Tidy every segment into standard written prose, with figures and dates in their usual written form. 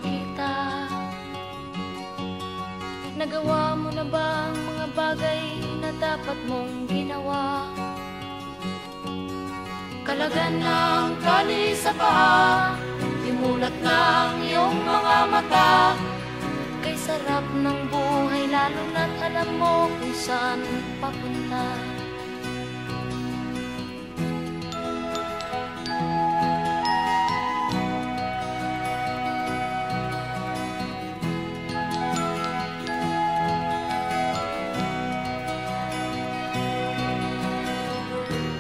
makita. Nagawa mo na ba ang mga bagay na dapat mong ginawa? Kalagan ng tali sa paa, imulat ng iyong mga mata. Kay sarap ng buhay lalo na't alam mo kung saan papunta.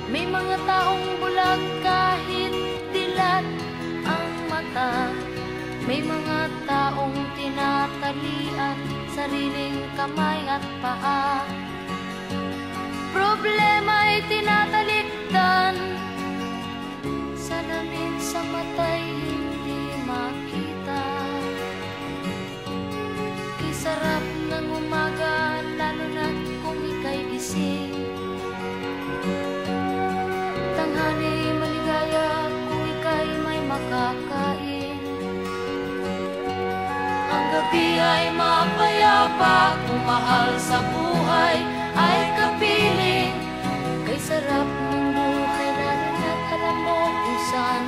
May mga taong bulag kahit dilat ang mata. May mga taong tinatalian sariling kamay at paa. Problema'y tinatalikdan, salamin sa mata'y hindi makita. Kay sarap ng umaga lalo na kung ika'y gising. Tanghali maligaya kung ika'y may makakain. Ang gabi ay mapayapa kung mahal sa buhay ay kapiling. Kay sarap ng buhay lalo na't alam mo kung saan